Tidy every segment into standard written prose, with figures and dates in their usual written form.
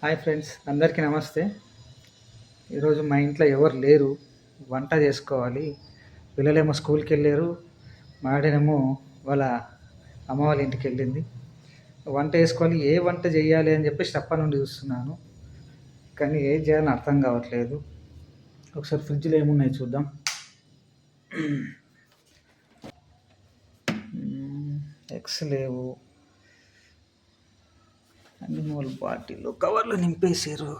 Hi friends, అందరికీ నమస్తే. ఈరోజు మా ఇంట్లో ఎవరు లేరు, వంట చేసుకోవాలి. పిల్లలేమో స్కూల్కి వెళ్ళారు, మా ఆడనేమో వాళ్ళ అమ్మ వాళ్ళ ఇంటికి వెళ్ళింది. వంట వేసుకోవాలి, ఏ వంట చేయాలి అని చెప్పి స్టప్ప నుండి చూస్తున్నాను, కానీ ఏం చేయాలని అర్థం కావట్లేదు. ఒకసారి ఫ్రిడ్జ్లో ఏమున్నాయి చూద్దాం. ఎగ్స్ లేవు, అన్ని మూల బాటిల్ కవర్లు నింపేసారు.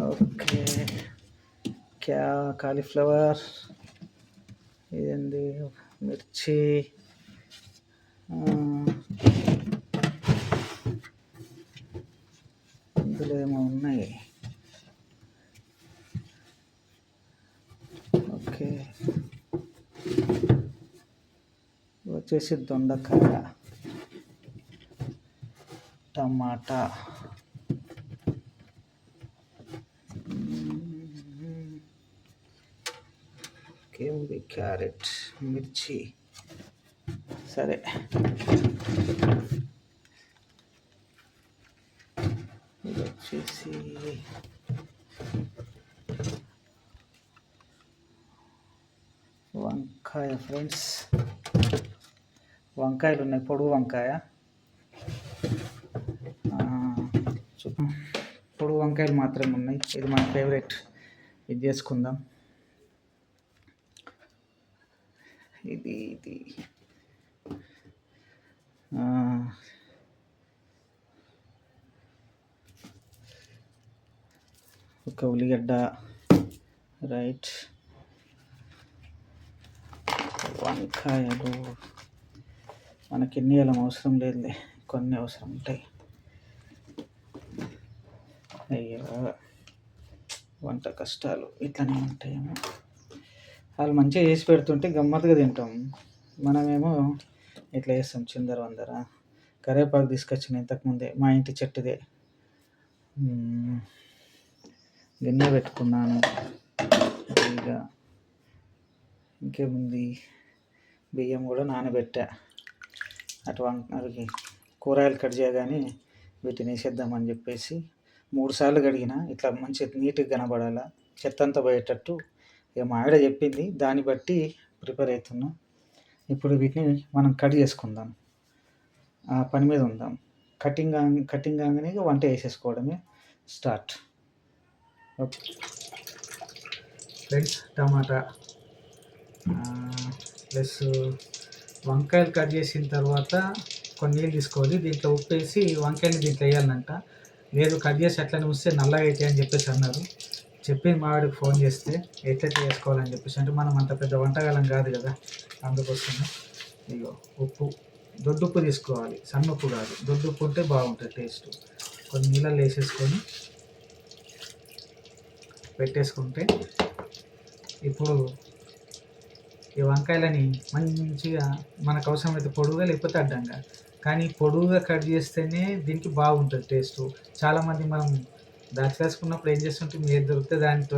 ఓకే, కాలీఫ్లవర్, ఇదండి మిర్చి, అందులో ఏమో ఉన్నాయి. ఓకే, వచ్చేసి దొండకాయ, టమాటా, ఉంది క్యారెట్, మిర్చి. సరే, ఇది వచ్చేసి వంకాయ. ఫ్రెండ్స్, వంకాయలు ఉన్నాయి, పొడుగు వంకాయ. పొడుగు వంకాయలు మాత్రమే ఉన్నాయి. ఇది మా ఫేవరెట్, ఇది చేసుకుందాం. ఇది ఒక ఉల్లిగడ్డ, రైట్. వంకాయలు మనకి ఎన్ని అలా అవసరం లేదులే, కొన్ని అవసరం ఉంటాయి. అయ్యో, వంట కష్టాలు ఇట్లనే ఉంటాయేమో. వాళ్ళు మంచిగా చేసి పెడుతుంటే గమ్మత్తుగా తింటాం, మనమేమో ఇట్లా చేస్తాం చిందర వందర. కరివేపాకు తీసుకొచ్చిన ఇంతకుముందే, మా ఇంటి చెట్టుదే. గిన్నె పెట్టుకున్నాను. ఇక ఇంకేముంది, బియ్యం కూడా నానబెట్టా. అవి కూరగాయలు కట్ చేయగానే వీటిని వేసేద్దామని చెప్పేసి 3 సార్లు కడిగిన, ఇట్లా మంచిగా నీట్గా కనబడాలా, చెత్త అంతా పోయేటట్టు. ఇక మా ఆవిడ చెప్పింది, దాన్ని బట్టి ప్రిపేర్ అవుతున్నాం. ఇప్పుడు వీటిని మనం కట్ చేసుకుందాం, ఆ పని మీద ఉందాం. కటింగ్ కాగానే వంట వేసేసుకోవడమే స్టార్ట్. ఓకే ఫ్రెండ్స్, టమాటా ప్లస్ వంకాయలు కట్ చేసిన తర్వాత కొన్ని నీళ్ళు తీసుకోవాలి. దీంట్లో ఉప్పు వేసి వంకాయని దీంట్లో వేయాలంట. లేదు, కట్ చేసి అట్లనే ఉంచితే నల్లగా అవుతాయి అని చెప్పేసి అన్నారు. చెప్పి మా వాడికి ఫోన్ చేస్తే ఎట్లయితే వేసుకోవాలని చెప్పేసి, అంటే మనం అంత పెద్ద వంటకాలం కాదు కదా, అందుకోసమే. ఇగో ఉప్పు, దొడ్డుప్పు తీసుకోవాలి, సన్న ఉప్పు కాదు, దొడ్డుప్పు ఉంటే బాగుంటుంది టేస్ట్. కొన్ని నీళ్ళల్లో వేసేసుకొని పెట్టేసుకుంటే, ఇప్పుడు ఈ వంకాయలని మంచిగా మనకు అవసరమైతే పొడుగుగా, లేకపోతే అడ్డంగా, కానీ పొడుగుగా కట్ చేస్తేనే దీనికి బాగుంటుంది టేస్ట్. చాలామంది మనం దాచేసుకున్నప్పుడు ఏం చేస్తుంటే ఏది దొరికితే దానితో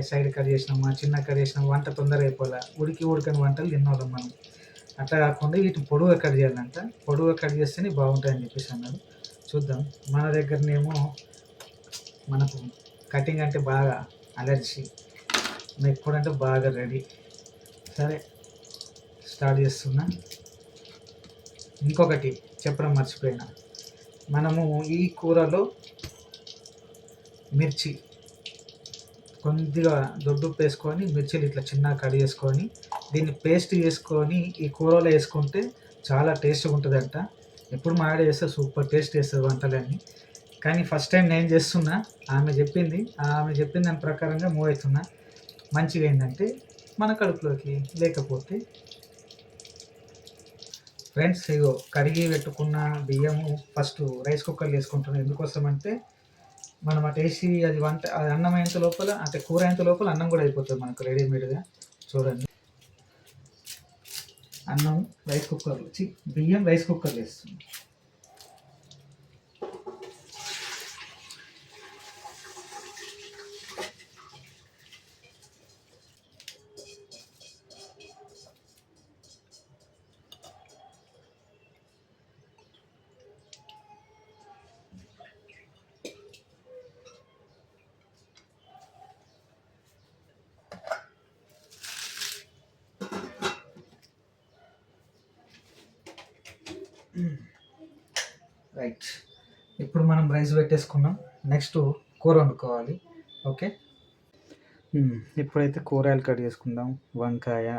సైడ్ కట్ చేసినామా, చిన్న కట్ చేసినామా, వంట తొందరగా అయిపోలే, ఉడకని వంటలు తిన్నోళ్ళం మనం. అట్లా కాకుండా వీటిని పొడుగుగా కట్ చేయాలంట. పొడుగుగా కట్ చేస్తేనే బాగుంటాయని చెప్పేసి అన్నారు. చూద్దాం. మన దగ్గరనేమో మనకు కటింగ్ అంటే బాగా అలర్జీ, ఎప్పుడంటే బాగా రెడీ. సరే, స్టార్ట్ చేస్తున్నా. ఇంకొకటి చెప్పడం మర్చిపోయినా, మనము ఈ కూరలో మిర్చి కొద్దిగా దొడ్డుప్పు వేసుకొని, మిర్చిలు ఇట్లా చిన్నగా కట్ చేసుకొని, దీన్ని పేస్ట్ చేసుకొని ఈ కూరలో వేసుకుంటే చాలా టేస్ట్గా ఉంటుందంట. ఎప్పుడు మా ఆవిడ చేస్తే సూపర్ టేస్ట్ చేస్తుంది వంటలన్నీ. కానీ ఫస్ట్ టైం నేను చేస్తున్నా, ఆమె చెప్పింది దాని ప్రకారంగా మూవ్ అవుతున్నా. మంచిగా ఏంటంటే మన కడుపులోకి. లేకపోతే ఫ్రెండ్స్, ఇగో కడిగి పెట్టుకున్న బియ్యము ఫస్ట్ రైస్ కుక్కర్లో వేసుకుంటున్నాం. ఎందుకోసం అంటే మనం అటు వేసి అది అన్నం అయ్యేంత లోపల, అంటే కూర అయ్యేంత లోపల అన్నం కూడా అయిపోతుంది మనకు రెడీమేడ్గా. చూడండి, అన్నం రైస్ కుక్కర్లో, బియ్యం రైస్ కుక్కర్లో వేస్తుంది. రైట్. ఇప్పుడు మనం రైస్ పెట్టేసుకున్నాం. నెక్స్ట్ కూర వండుకోవాలి. ఓకే. ఇప్పుడైతే కూరగాయలు కట్ చేసుకుందాం. వంకాయ,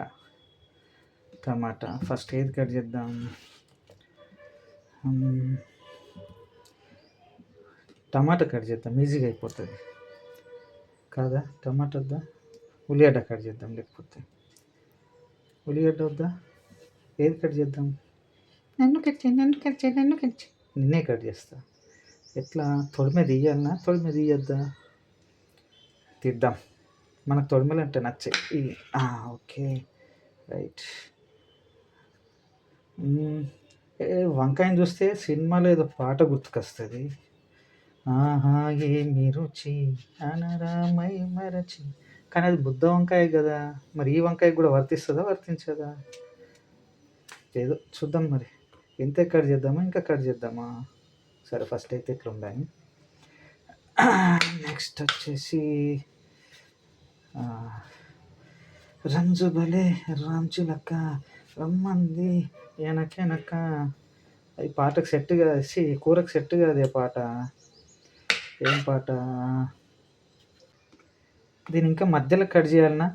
టమాటా. ఫస్ట్ ఏది కట్ చేద్దాం? టమాటా కట్ చేద్దాం, ఈజీగా అయిపోతుంది కాదా? టమాటా వద్దా? ఉల్లిగడ్డ కట్ చేద్దాం. లేకపోతే ఉల్లిగడ్డ వద్దా? ఏది కట్ చేద్దాం? నన్ను కట్ నిన్నే కట్ చేస్తా. ఎట్లా? తొడిమే తీయాలనా? తొడిమే తీయద్దా? తీద్దాం. మనకు తొడిమలు అంటే నచ్చే. ఓకే. రైట్. వంకాయని చూస్తే సినిమాలో ఏదో పాట గుర్తుకొస్తుంది. ఆహా ఏమి రుచి అనరామై మరచి. కానీ అది బుద్ధ వంకాయ కదా. మరి ఈ వంకాయ కూడా వర్తిస్తుందా, వర్తించదా? ఏదో చూద్దాం మరి. ఎంత కట్ చేద్దామా, ఇంకా కట్ చేద్దామా? సరే, ఫస్ట్ అయితే ఇట్లా ఉండాలి. నెక్స్ట్ వచ్చేసి రంజు భలే రాంచులక్క రమ్మంది వెనక. అది పాటకు సెట్ కాదు, కూరకు సెట్ కాదు ఏ పాట. ఏం పాట? దీని ఇంకా మధ్యలో కట్ చేయాలనా?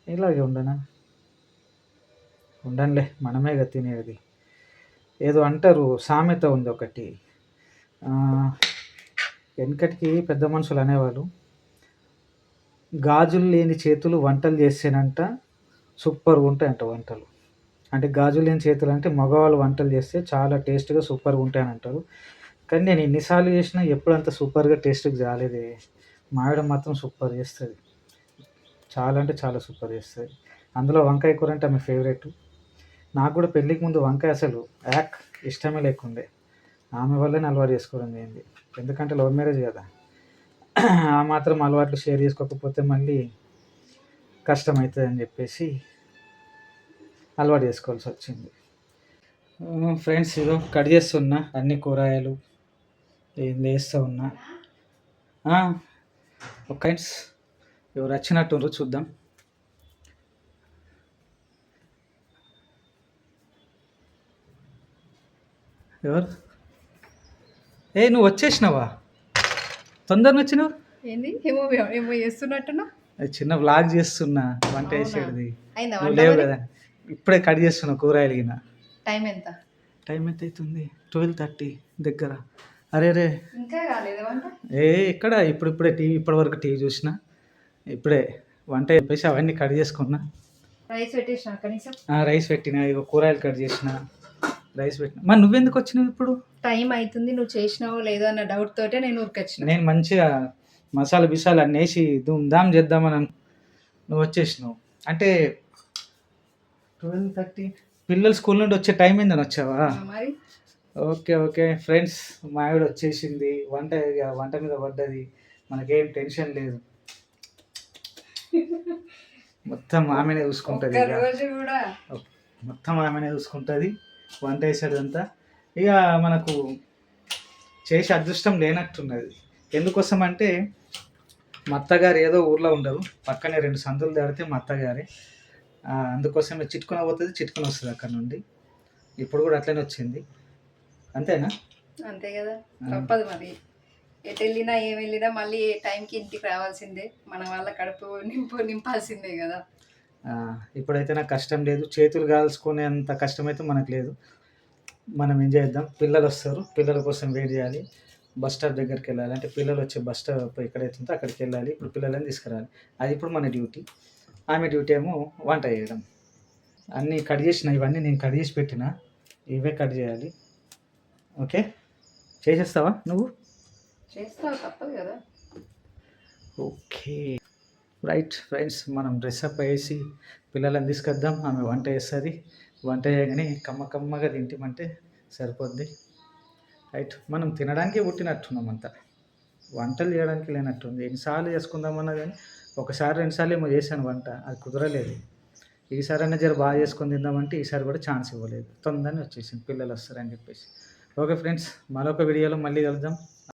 ఇలాగే ఉండనులే, మనమేగా తినేది. ఏదో అంటారు, సామెత ఉంది ఒకటి. వెనకటికి పెద్ద మనుషులు అనేవాళ్ళు, గాజులు లేని చేతులు వంటలు చేస్తేనంట సూపర్గా ఉంటాయంట వంటలు. అంటే గాజులు లేని చేతులు అంటే మగవాళ్ళు వంటలు చేస్తే చాలా టేస్ట్గా సూపర్గా ఉంటాయని అంటారు. కానీ నేను ఎన్నిసార్లు చేసినా ఎప్పుడు అంత సూపర్గా టేస్ట్గా రాలేదే. మావిడ మాత్రం సూపర్ చేస్తుంది, చాలా అంటే చాలా సూపర్ చేస్తుంది. అందులో వంకాయ కూర అంటే ఆమె ఫేవరెట్. నాకు కూడా పెళ్ళికి ముందు వంకాయ అసలు ఇష్టమే లేకుండే. ఆమె వల్లనే అలవాటు చేసుకోవడం అయింది. ఎందుకంటే లవ్ మ్యారేజ్ కదా. ఆ మాత్రం అలవాట్లు షేర్ చేసుకోకపోతే మళ్ళీ కష్టమవుతుంది అని చెప్పేసి అలవాటు చేసుకోవాల్సి వచ్చింది. ఫ్రెండ్స్, ఇదో కట్ చేస్తున్నా అన్ని కూరగాయలు, ఏం వేస్తూ ఉన్నా. ఫ్రెండ్స్, ఎవరు వచ్చినట్టు చూద్దాం. ఎవరు? నువ్వు వచ్చేసినావా? తొందరగా వచ్చినావు ఏంది? ఏమో ఏమో చేస్తున్నట్టున్నా. చిన్న వ్లాగ్ చేస్తున్నా వంట చేసేది. లేవు కదా, ఇప్పుడే కట్ చేస్తున్నా కూరగాయలు. టైం ఎంత? టైం ఎంత అవుతుంది? 12:30 దగ్గర. అరే ఇంకా రాలేదు వంట. ఎక్కడ? ఇప్పుడే ఇప్పటివరకు టీవీ చూసిన. ఇప్పుడే వంట చెప్పేసి అవన్నీ కట్ చేసుకున్నా. రైస్ పెట్టేసిన కనీసం. రైస్ పెట్టినా, ఇక కూరగాయలు కట్ చేసిన, రైస్ పెట్టిన. మరి నువ్వెందుకు వచ్చినావు ఇప్పుడు? టైం అవుతుంది, నువ్వు చేసినావో లేదో అన్న డౌట్ తోటే నేను ఊరికొచ్చిన. నేను మంచిగా మసాలా బిసాలు అన్నీ వేసి ధూమ్ చేద్దామని నువ్వు వచ్చేసినావు. అంటే 12:30 పిల్లలు స్కూల్ నుండి వచ్చే టైం ఏందని వచ్చావా? మరి ఓకే ఫ్రెండ్స్, మా ఆవిడ వచ్చేసింది. వంట మీద పడ్డది. మనకేం టెన్షన్ లేదు. మొత్తం ఆమెనే చూసుకుంటుంది. మొత్తం ఆమెనే చూసుకుంటుంది వంట వేసేదంతా. ఇక మనకు చేసే అదృష్టం లేనట్టున్నది. ఎందుకోసం అంటే మా అత్తగారు ఏదో ఊర్లో ఉండరు, పక్కనే 2 సందులు దాడితే మా అత్తగారే. అందుకోసమే చిట్టుకుని పోతుంది, చిట్టుకుని వస్తుంది అక్కడ నుండి. ఇప్పుడు కూడా అట్లనే వచ్చింది. అంతేనా? అంతే కదా, తప్పదు మరి. ఎటు వెళ్ళినా ఏం వెళ్ళినా మళ్ళీ టైంకి ఇంటికి రావాల్సిందే. మన వాళ్ళ కడుపు నింపాల్సిందే కదా. ఇప్పుడైతే నాకు కష్టం లేదు, చేతులు కాల్చుకునేంత కష్టం అయితే మనకు లేదు. మనం ఎంజాయ్ చేద్దాం. పిల్లలు వస్తారు, పిల్లల కోసం వెయిట్ చేయాలి. బస్ స్టాప్ దగ్గరికి వెళ్ళాలి. అంటే పిల్లలు వచ్చే బస్ స్టాప్ ఎక్కడైతే ఉందో అక్కడికి వెళ్ళాలి. ఇప్పుడు పిల్లలని తీసుకురావాలి. అది ఇప్పుడు మన డ్యూటీ. ఆమె డ్యూటీ ఏమో వంట చేయడం. అన్నీ కట్ చేసిన, ఇవన్నీ నేను కట్ చేసి పెట్టిన, ఇవే కట్ చేయాలి. ఓకే, చేసేస్తావా నువ్వు? చేస్తావు, తప్పదు కదా. ఓకే రైట్ ఫ్రెండ్స్, మనం డ్రెస్అప్ వేసి పిల్లలని తీసుకొద్దాం. ఆమె వంట చేస్తుంది. వంట చేయగానే కమ్మగా తింటామంటే సరిపోద్ది. రైట్, మనం తినడానికి పుట్టినట్టున్నాం అంతా, వంటలు చేయడానికి లేనట్టుంది. ఎన్నిసార్లు చేసుకుందామన్నా కానీ 1-2 సార్లు ఏమో చేశాను వంట, అది కుదరలేదు. ఈసారైనా జర బాగా చేసుకొని తిందామంటే ఈసారి కూడా ఛాన్స్ ఇవ్వలేదు. తొందరనే వచ్చేసింది, పిల్లలు వస్తారని చెప్పేసి. ఓకే ఫ్రెండ్స్, మరొక వీడియోలో మళ్ళీ కలుద్దాం.